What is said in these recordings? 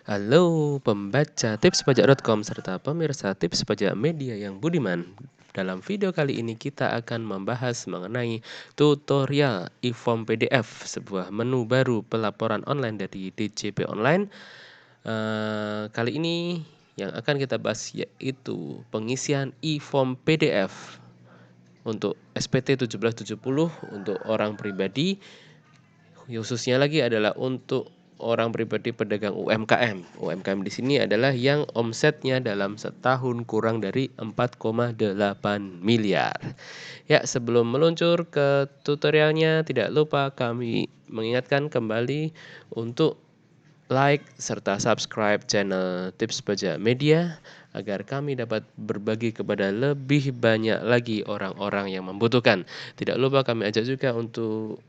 Halo pembaca tipspajak.com serta pemirsa tips pajak media yang budiman. Dalam video kali ini kita akan membahas mengenai tutorial e-form PDF, sebuah menu baru pelaporan online dari DJP Online. Kali ini yang akan kita bahas yaitu pengisian e-form PDF untuk SPT 1770 untuk orang pribadi. Khususnya lagi adalah untuk orang pribadi pedagang UMKM. UMKM di sini adalah yang omsetnya dalam setahun kurang dari 4,8 miliar. Ya, sebelum meluncur ke tutorialnya, tidak lupa kami mengingatkan kembali untuk like serta subscribe channel Tips Pajak Media agar kami dapat berbagi kepada lebih banyak lagi orang-orang yang membutuhkan. Tidak lupa kami ajak juga untuk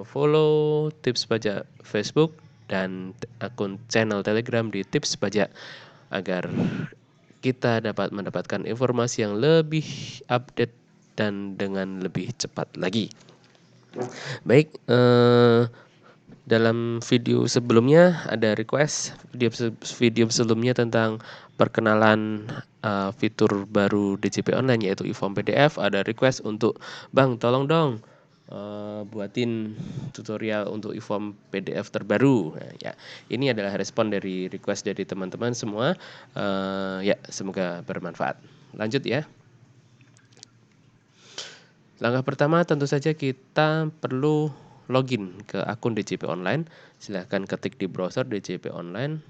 follow Tips Pajak Facebook dan akun channel Telegram di Tips Pajak agar kita dapat mendapatkan informasi yang lebih update dan dengan lebih cepat lagi. Baik, dalam video sebelumnya ada request video sebelumnya tentang perkenalan fitur baru DJP Online yaitu e-form PDF. Ada request untuk Bang tolong dong buatin tutorial untuk e-form PDF terbaru. Nah, ya, ini adalah respon dari request dari teman-teman semua. Ya, semoga bermanfaat. Lanjut ya. Langkah pertama tentu saja kita perlu login ke akun DJP Online. Silahkan ketik di browser DJP Online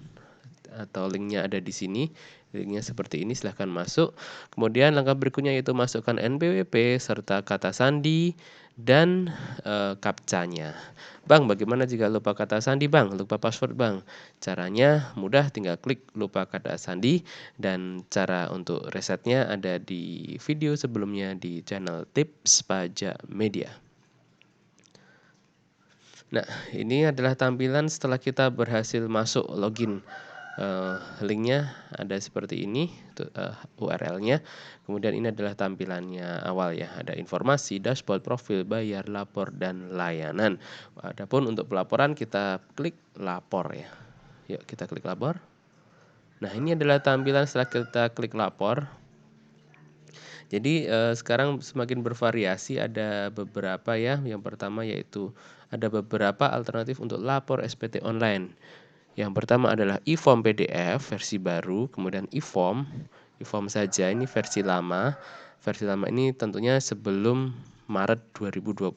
atau linknya ada di sini. Linknya seperti ini, silahkan masuk. Kemudian langkah berikutnya yaitu masukkan NPWP serta kata sandi dan captcha-nya. Bang, bagaimana jika lupa kata sandi Bang? Lupa password Bang? Caranya mudah, tinggal klik lupa kata sandi dan cara untuk resetnya ada di video sebelumnya di channel Tips Pajak Media. Nah, ini adalah tampilan setelah kita berhasil masuk login. Linknya ada seperti ini, URL-nya. Kemudian ini adalah tampilannya awal ya, ada informasi, dashboard, profil, bayar, lapor, dan layanan. Adapun untuk pelaporan kita klik lapor ya. Yuk kita klik lapor. Nah, ini adalah tampilan setelah kita klik lapor. Jadi sekarang semakin bervariasi, ada beberapa ya. Yang pertama yaitu ada beberapa alternatif untuk lapor SPT online. Yang pertama adalah e-form PDF versi baru, kemudian e-form saja ini versi lama. Versi lama ini tentunya sebelum Maret 2021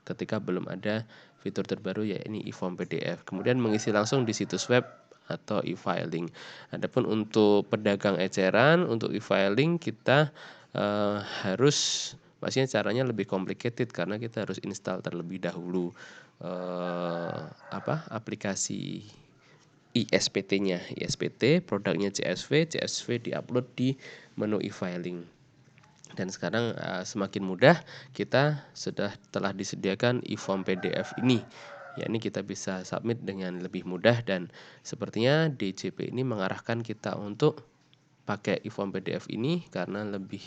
ketika belum ada fitur terbaru yaitu e-form PDF. Kemudian mengisi langsung di situs web atau e-filing. Adapun untuk pedagang eceran, untuk e-filing kita harus pastinya caranya lebih complicated karena kita harus install terlebih dahulu aplikasi ISPT-nya. ISPT produknya CSV diupload di menu e-filing. Dan sekarang semakin mudah kita telah disediakan e-form PDF ini. Yakni kita bisa submit dengan lebih mudah dan sepertinya DJP ini mengarahkan kita untuk pakai e-form PDF ini karena lebih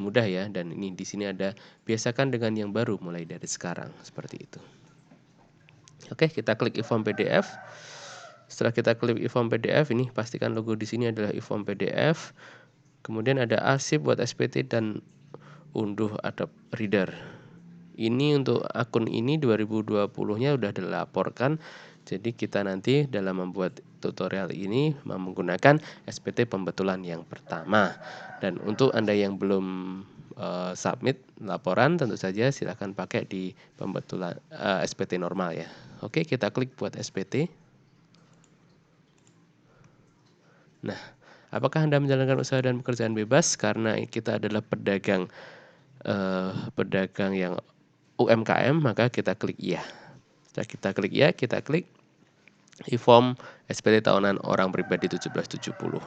mudah ya, dan ini di sini ada biasakan dengan yang baru mulai dari sekarang seperti itu. Oke, kita klik e-form PDF. Setelah kita klik e-form PDF ini pastikan logo di sini adalah e-form PDF. Kemudian ada arsip buat SPT dan unduh Adobe Reader. Ini untuk akun ini 2020-nya udah dilaporkan. Jadi kita nanti dalam membuat tutorial ini menggunakan SPT pembetulan yang pertama. Dan untuk Anda yang belum submit laporan tentu saja silahkan pakai di pembetulan SPT normal ya. Oke, kita klik buat SPT. Nah, apakah Anda menjalankan usaha dan pekerjaan bebas? Karena kita adalah pedagang yang UMKM, maka kita klik iya. Setelah kita klik iya, kita klik e-form SPT tahunan orang pribadi 1770.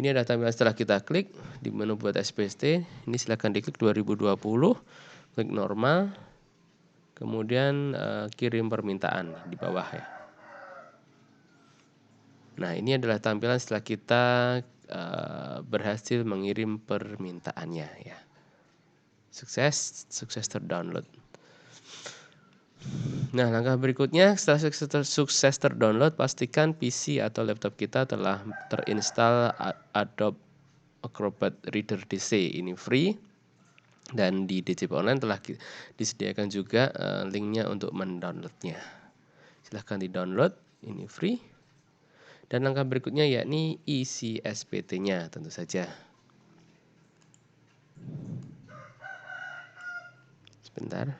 Ini adalah tampilan setelah kita klik di menu buat SPT. Ini silakan diklik 2020, klik normal, kemudian kirim permintaan di bawah ya. Nah, ini adalah tampilan setelah kita berhasil mengirim permintaannya ya. Sukses terdownload. Nah, langkah berikutnya setelah sukses terdownload, pastikan PC atau laptop kita telah terinstall Adobe Acrobat Reader DC. Ini free dan di DJP Online telah disediakan juga linknya untuk mendownloadnya. Silahkan di-download, ini free. Dan langkah berikutnya yakni isi SPT-nya tentu saja. Sebentar.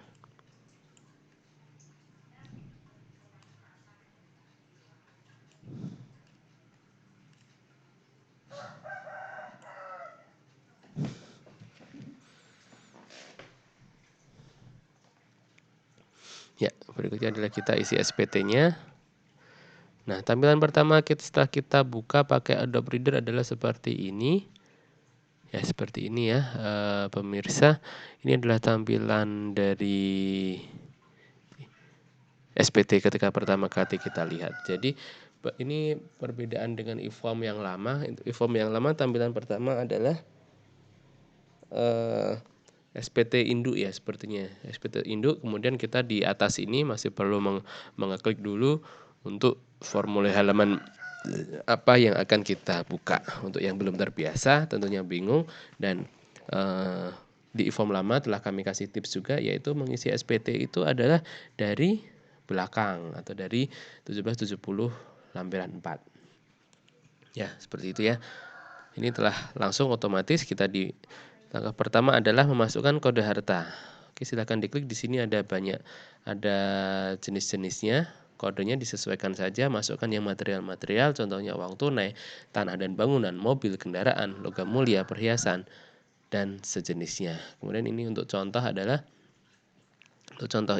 Ya, berikutnya adalah kita isi SPT-nya. Nah, tampilan pertama setelah kita buka pakai Adobe Reader adalah seperti ini. Ya, seperti ini ya, pemirsa. Ini adalah tampilan dari SPT ketika pertama kali kita lihat. Jadi ini perbedaan dengan e-form yang lama. E-form yang lama tampilan pertama adalah SPT induk ya sepertinya. SPT induk, kemudian kita di atas ini masih perlu mengeklik dulu untuk formulir halaman apa yang akan kita buka. Untuk yang belum terbiasa tentunya bingung, dan di e-form lama telah kami kasih tips juga, yaitu mengisi SPT itu adalah dari belakang atau dari 1770 lampiran 4. Ya, seperti itu ya. Ini telah langsung otomatis kita di langkah pertama adalah memasukkan kode harta. Oke, silakan diklik di sini, ada jenis-jenisnya. Kodenya disesuaikan saja, masukkan yang material-material, contohnya uang tunai, tanah dan bangunan, mobil, kendaraan, logam mulia, perhiasan, dan sejenisnya. Kemudian ini untuk contoh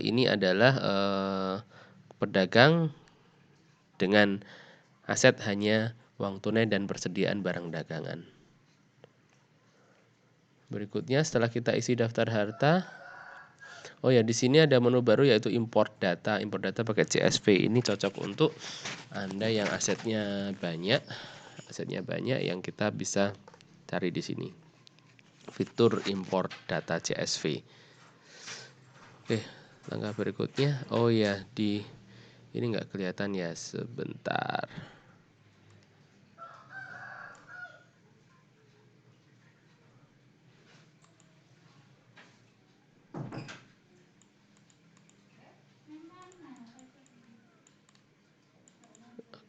ini adalah pedagang dengan aset hanya uang tunai dan persediaan barang dagangan. Berikutnya setelah kita isi daftar harta, oh ya, di sini ada menu baru yaitu import data. Import data pakai CSV ini cocok untuk Anda yang asetnya banyak yang kita bisa cari di sini. Fitur import data CSV. Oke, langkah berikutnya, oh ya, ini nggak kelihatan ya, sebentar.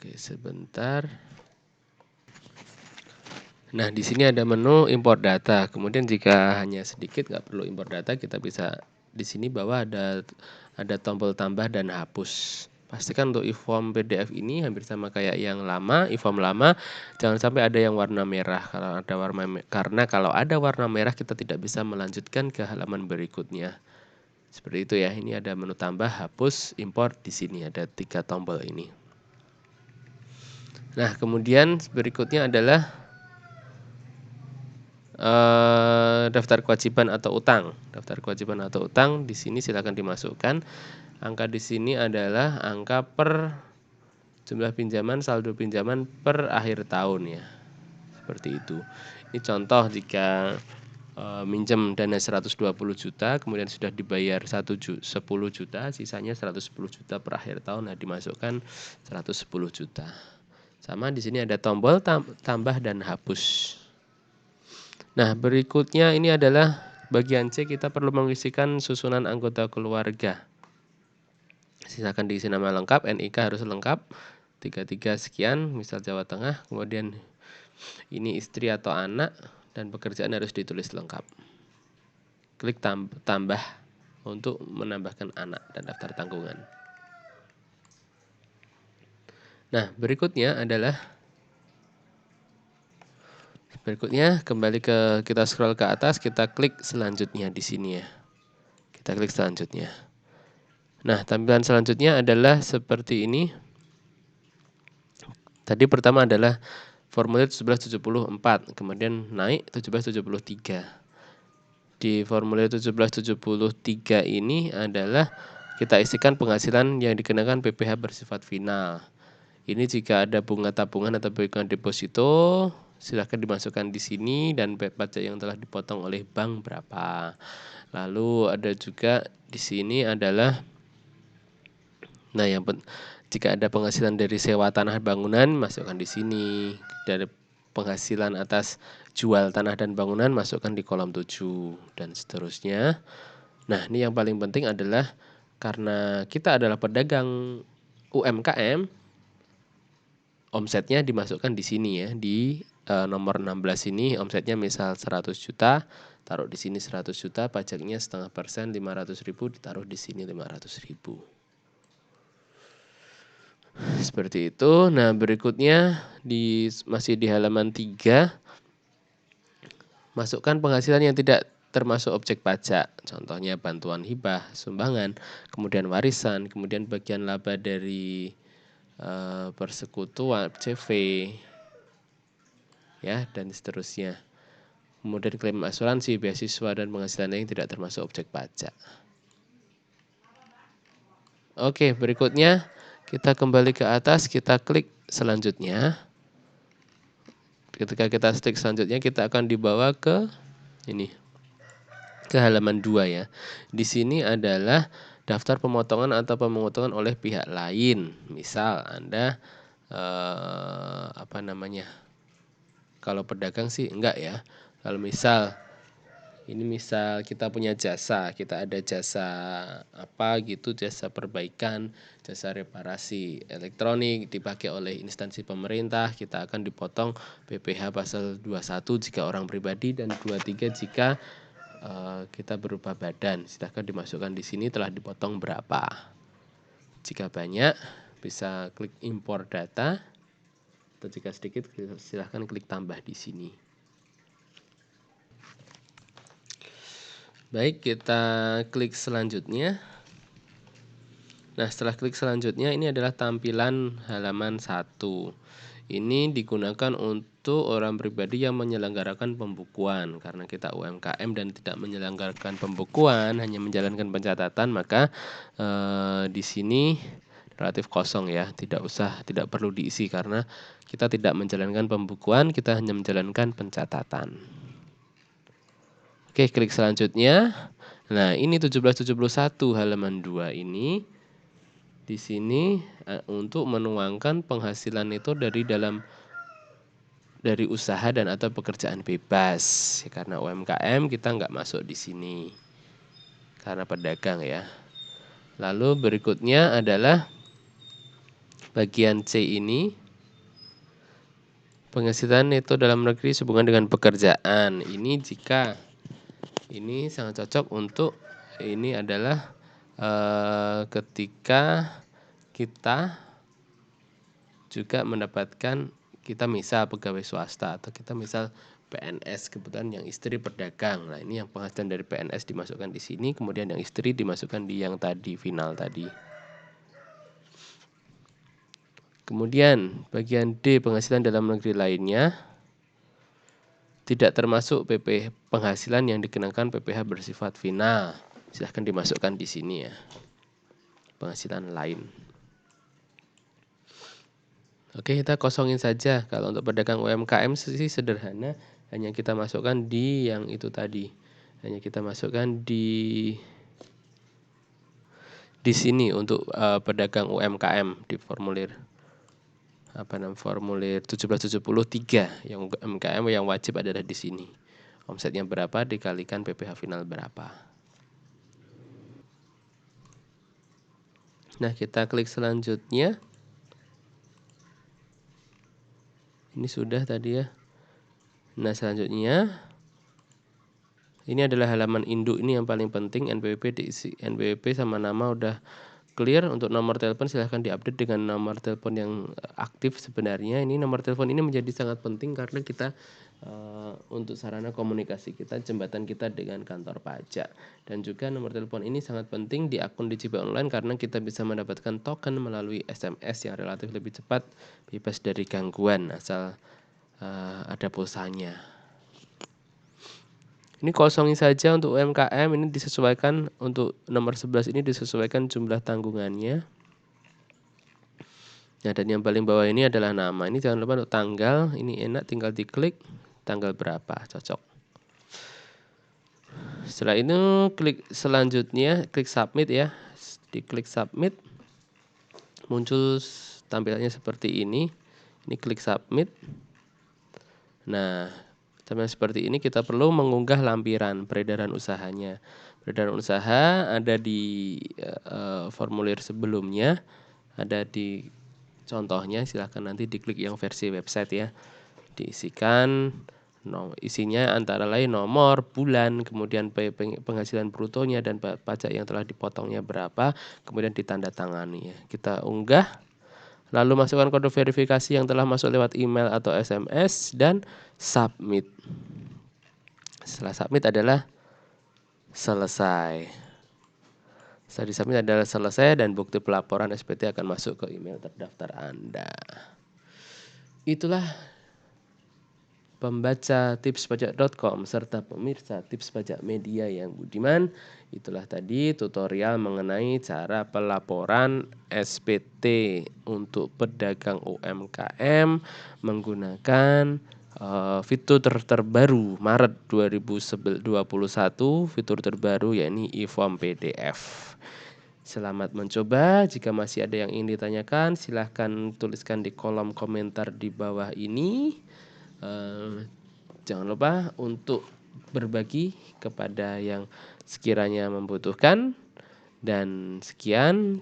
Oke, sebentar. Nah, di sini ada menu import data. Kemudian jika hanya sedikit nggak perlu import data, kita bisa di sini bawah ada tombol tambah dan hapus. Pastikan untuk e-form PDF ini hampir sama kayak yang lama, e-form lama, jangan sampai ada yang warna merah. Karena kalau ada warna merah kita tidak bisa melanjutkan ke halaman berikutnya. Seperti itu ya. Ini ada menu tambah, hapus, import, di sini ada 3 tombol ini. Nah, kemudian berikutnya adalah daftar kewajiban atau utang. Daftar kewajiban atau utang di sini silakan dimasukkan. Angka di sini adalah angka per jumlah pinjaman, saldo pinjaman per akhir tahun ya. Seperti itu. Ini contoh jika minjem dana 120 juta, kemudian sudah dibayar 10 juta, sisanya 110 juta per akhir tahun. Nah, dimasukkan 110 juta. Sama di sini ada tombol tambah dan hapus. Nah, berikutnya ini adalah bagian C, kita perlu mengisikan susunan anggota keluarga. Silakan diisi nama lengkap, NIK harus lengkap, 33 sekian, misal Jawa Tengah, kemudian ini istri atau anak, dan pekerjaan harus ditulis lengkap. Klik tambah untuk menambahkan anak dan daftar tanggungan. Nah, berikutnya kembali kita scroll ke atas, kita klik selanjutnya di sini ya. Kita klik selanjutnya. Nah, tampilan selanjutnya adalah seperti ini. Tadi pertama adalah formulir 1774, kemudian naik 1773. Di formulir 1773 ini adalah kita isikan penghasilan yang dikenakan PPh bersifat final. Ini jika ada bunga tabungan atau bunga deposito, silahkan dimasukkan di sini, dan pajak yang telah dipotong oleh bank berapa. Lalu ada juga di sini adalah Nah, jika ada penghasilan dari sewa tanah bangunan, masukkan di sini. Dari penghasilan atas jual tanah dan bangunan, masukkan di kolom 7 dan seterusnya. Nah, ini yang paling penting adalah karena kita adalah pedagang UMKM, omsetnya dimasukkan di sini ya, di nomor 16 ini omsetnya misal 100 juta, taruh di sini 100 juta, pajaknya 0,5%, 500.000 ditaruh di sini 500.000. Seperti itu. Nah, berikutnya masih di halaman 3, masukkan penghasilan yang tidak termasuk objek pajak. Contohnya bantuan hibah, sumbangan, kemudian warisan, kemudian bagian laba dari persekutuan, CV, ya, dan seterusnya. Kemudian klaim asuransi, beasiswa, dan penghasilan yang tidak termasuk objek pajak. Oke, berikutnya kita kembali ke atas, kita klik selanjutnya. Ketika kita klik selanjutnya, kita akan dibawa ke ini, ke halaman 2 ya. Di sini adalah daftar pemotongan atau pemotongan oleh pihak lain. Misal Anda kalau pedagang sih enggak ya. Kalau misal kita punya jasa, kita ada jasa apa gitu, jasa perbaikan, jasa reparasi elektronik dipakai oleh instansi pemerintah, kita akan dipotong PPh pasal 21 jika orang pribadi dan 23 jika kita berupa badan. Silahkan dimasukkan di sini telah dipotong berapa. Jika banyak bisa klik impor data, atau jika sedikit silahkan klik tambah di sini. Baik, kita klik selanjutnya. Nah, setelah klik selanjutnya, ini adalah tampilan halaman 1. Ini digunakan untuk orang pribadi yang menyelenggarakan pembukuan. Karena kita UMKM dan tidak menyelenggarakan pembukuan, hanya menjalankan pencatatan, maka di sini relatif kosong ya, tidak perlu diisi karena kita tidak menjalankan pembukuan, kita hanya menjalankan pencatatan. Oke, klik selanjutnya. Nah, ini 1771 halaman 2 ini. Di sini untuk menuangkan penghasilan itu dari usaha dan atau pekerjaan bebas. Karena UMKM kita nggak masuk di sini. Karena pedagang ya. Lalu berikutnya adalah bagian C ini. Penghasilan itu dalam negeri sehubungan dengan pekerjaan. Ini sangat cocok untuk ini adalah ketika kita juga mendapatkan, kita misal pegawai swasta atau kita misal PNS, kebetulan yang istri pedagang. Nah, ini yang penghasilan dari PNS dimasukkan di sini, kemudian yang istri dimasukkan di yang tadi, final tadi. Kemudian bagian D, penghasilan dalam negeri lainnya tidak termasuk penghasilan yang dikenakan PPh bersifat final. Silahkan dimasukkan di sini ya. Penghasilan lain. Oke, kita kosongin saja. Kalau untuk pedagang UMKM sih sederhana, hanya kita masukkan di yang itu tadi. Hanya kita masukkan di sini untuk pedagang UMKM di formulir formulir 1773 yang UMKM yang wajib adalah di sini. Omsetnya berapa dikalikan PPh final berapa. Nah, kita klik selanjutnya. Ini sudah tadi ya. Nah, selanjutnya ini adalah halaman induk, ini yang paling penting. NPWP diisi, NPWP sama nama udah clear. Untuk nomor telepon silahkan diupdate dengan nomor telepon yang aktif sebenarnya. Ini nomor telepon ini menjadi sangat penting karena kita untuk sarana komunikasi kita, jembatan kita dengan kantor pajak. Dan juga nomor telepon ini sangat penting di akun DJP Online karena kita bisa mendapatkan token melalui SMS yang relatif lebih cepat, bebas dari gangguan asal ada pulsanya. Ini kosongin saja untuk UMKM, ini disesuaikan untuk nomor 11 ini disesuaikan jumlah tanggungannya. Nah, dan yang paling bawah ini adalah nama. Ini jangan lupa untuk tanggal, ini enak tinggal diklik tanggal berapa, cocok. Setelah itu klik selanjutnya, klik submit ya. Diklik submit. muncul tampilannya seperti ini. Ini klik submit. Nah, tampilan seperti ini kita perlu mengunggah lampiran peredaran usahanya. Peredaran usaha ada di formulir sebelumnya, ada di contohnya, silahkan nanti diklik yang versi website ya. Diisikan, isinya antara lain nomor, bulan, kemudian penghasilan brutonya dan pajak yang telah dipotongnya berapa, kemudian ditandatangani ya. Kita unggah, lalu masukkan kode verifikasi yang telah masuk lewat email atau SMS dan submit. Setelah submit adalah selesai. Setelah disubmit adalah selesai dan bukti pelaporan SPT akan masuk ke email terdaftar Anda. Itulah pembaca tipspajak.com serta pemirsa Tips Pajak Media yang budiman. Itulah tadi tutorial mengenai cara pelaporan SPT untuk pedagang UMKM menggunakan fitur terbaru Maret 2021, fitur terbaru yakni e-form PDF. Selamat mencoba. Jika masih ada yang ingin ditanyakan, silahkan tuliskan di kolom komentar di bawah ini. Jangan lupa untuk berbagi kepada yang sekiranya membutuhkan. Dan sekian,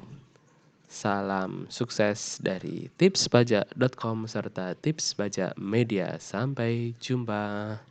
salam sukses dari tipspajak.com serta Tips Pajak Media. Sampai jumpa.